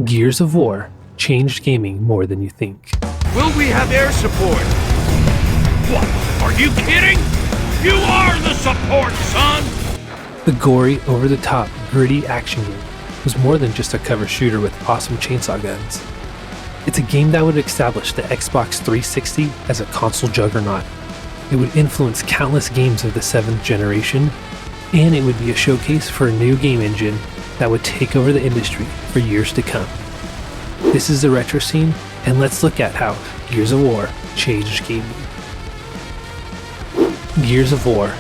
Gears of War changed gaming more than you think. Will we have air support? What? Are you kidding? You are the support, son! The gory, over-the-top, gritty action game was more than just a cover shooter with awesome chainsaw guns. It's a game that would establish the Xbox 360 as a console juggernaut. It would influence countless games of the 7th generation, and it would be a showcase for a new game engine that would take over the industry for years to come. This is the Retro Scene, and let's look at how Gears of War changed gaming. Gears of War,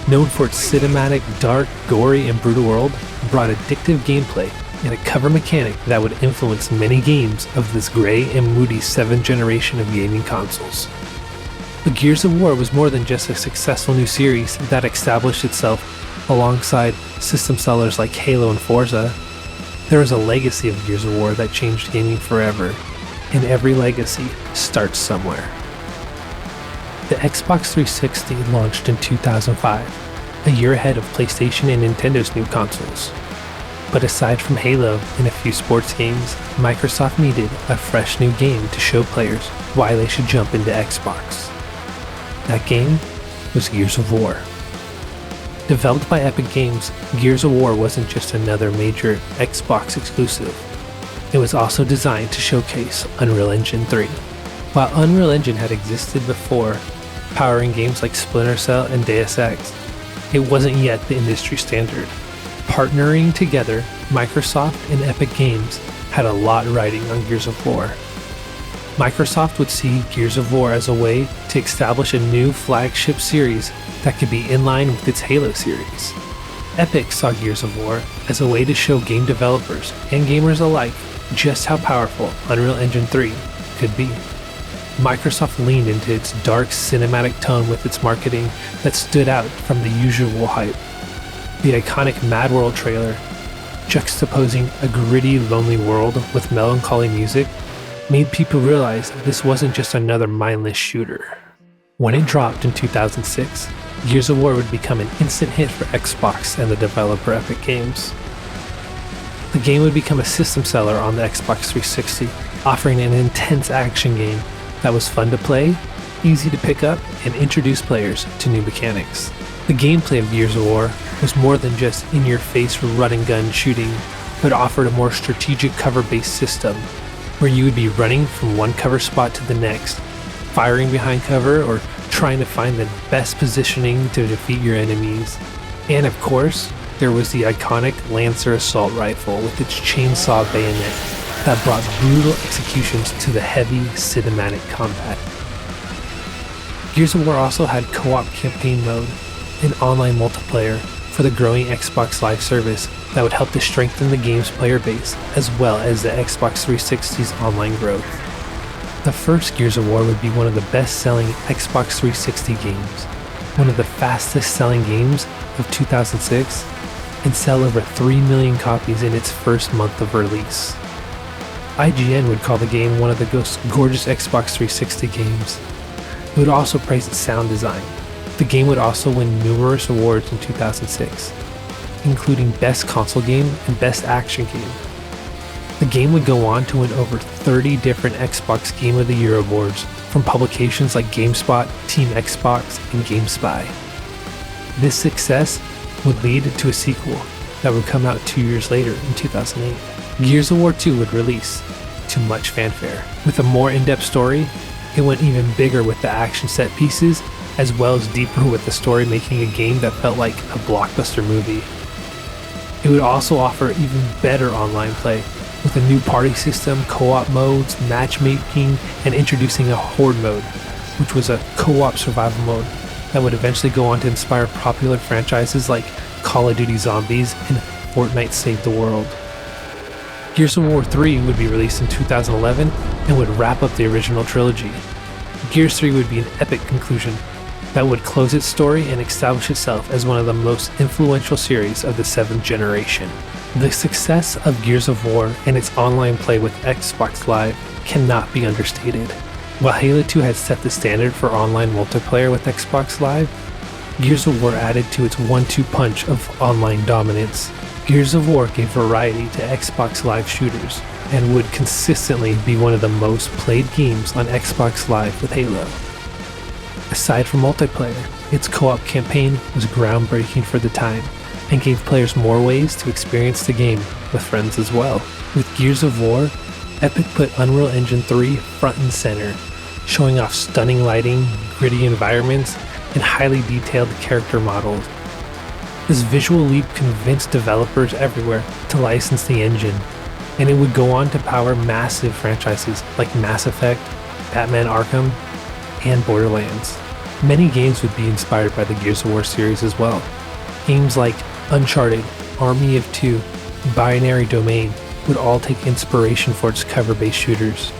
known for its cinematic, dark, gory, and brutal world, brought addictive gameplay and a cover mechanic that would influence many games of this gray and moody 7th generation of gaming consoles. But Gears of War was more than just a successful new series that established itself alongside system sellers like Halo and Forza. There is a legacy of Gears of War that changed gaming forever, and every legacy starts somewhere. The Xbox 360 launched in 2005, a year ahead of PlayStation and Nintendo's new consoles. But aside from Halo and a few sports games, Microsoft needed a fresh new game to show players why they should jump into Xbox. That game was Gears of War. Developed by Epic Games, Gears of War wasn't just another major Xbox exclusive. It was also designed to showcase Unreal Engine 3. While Unreal Engine had existed before, powering games like Splinter Cell and Deus Ex, it wasn't yet the industry standard. Partnering together, Microsoft and Epic Games had a lot riding on Gears of War. Microsoft would see Gears of War as a way to establish a new flagship series that could be in line with its Halo series. Epic saw Gears of War as a way to show game developers and gamers alike just how powerful Unreal Engine 3 could be. Microsoft leaned into its dark cinematic tone with its marketing that stood out from the usual hype. The iconic Mad World trailer, juxtaposing a gritty, lonely world with melancholy music, made people realize this wasn't just another mindless shooter. When it dropped in 2006, Gears of War would become an instant hit for Xbox and the developer Epic Games. The game would become a system seller on the Xbox 360, offering an intense action game that was fun to play, easy to pick up, and introduce players to new mechanics. The gameplay of Gears of War was more than just in-your-face run-and-gun shooting, but offered a more strategic cover-based system, where you would be running from one cover spot to the next, firing behind cover, or trying to find the best positioning to defeat your enemies. And of course, there was the iconic Lancer assault rifle with its chainsaw bayonet that brought brutal executions to the heavy cinematic combat. Gears of War also had co-op campaign mode and online multiplayer for the growing Xbox Live service that would help to strengthen the game's player base as well as the Xbox 360's online growth. The first Gears of War would be one of the best-selling Xbox 360 games, one of the fastest-selling games of 2006, and sell over 3 million copies in its first month of release. IGN would call the game one of the most gorgeous Xbox 360 games. It would also praise its sound design. The game would also win numerous awards in 2006, including Best Console Game and Best Action Game. The game would go on to win over 30 different Xbox Game of the Year awards from publications like GameSpot, Team Xbox, and GameSpy. This success would lead to a sequel that would come out 2 years later in 2008. Gears of War 2 would release to much fanfare. With a more in-depth story, it went even bigger with the action set pieces, as well as deeper with the story, making a game that felt like a blockbuster movie. It would also offer even better online play, with a new party system, co-op modes, matchmaking, and introducing a Horde Mode, which was a co-op survival mode that would eventually go on to inspire popular franchises like Call of Duty Zombies and Fortnite Save the World. Gears of War 3 would be released in 2011 and would wrap up the original trilogy. Gears 3 would be an epic conclusion that would close its story and establish itself as one of the most influential series of the 7th generation. The success of Gears of War and its online play with Xbox Live cannot be understated. While Halo 2 had set the standard for online multiplayer with Xbox Live, Gears of War added to its 1-2 punch of online dominance. Gears of War gave variety to Xbox Live shooters, and would consistently be one of the most played games on Xbox Live with Halo. Aside from multiplayer, its co-op campaign was groundbreaking for the time and gave players more ways to experience the game with friends as well. With Gears of War, Epic put Unreal Engine 3 front and center, showing off stunning lighting, gritty environments, and highly detailed character models. This visual leap convinced developers everywhere to license the engine, and it would go on to power massive franchises like Mass Effect, Batman Arkham, and Borderlands. Many games would be inspired by the Gears of War series as well. Games like Uncharted, Army of Two, Binary Domain would all take inspiration for its cover-based shooters.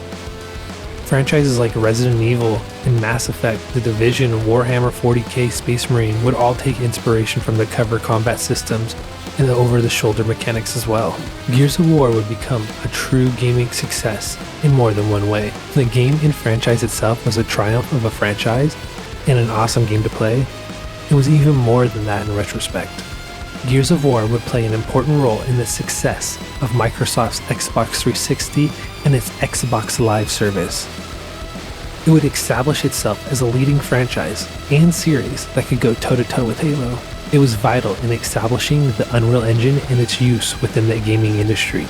Franchises like Resident Evil and Mass Effect, The Division, Warhammer 40k, Space Marine would all take inspiration from the cover combat systems and the over-the-shoulder mechanics as well. Gears of War would become a true gaming success in more than one way. The game and franchise itself was a triumph of a franchise and an awesome game to play. It was even more than that in retrospect. Gears of War would play an important role in the success of Microsoft's Xbox 360 and its Xbox Live service. It would establish itself as a leading franchise and series that could go toe-to-toe with Halo. It was vital in establishing the Unreal Engine and its use within the gaming industry.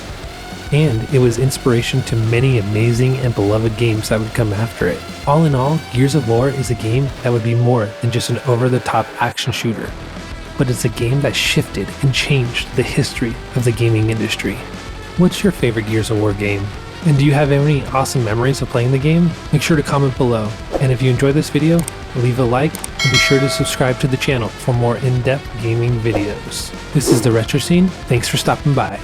And it was inspiration to many amazing and beloved games that would come after it. All in all, Gears of War is a game that would be more than just an over-the-top action shooter, but it's a game that shifted and changed the history of the gaming industry. What's your favorite Gears of War game? And do you have any awesome memories of playing the game? Make sure to comment below. And if you enjoyed this video, leave a like and be sure to subscribe to the channel for more in-depth gaming videos. This is TheRetroScene. Thanks for stopping by.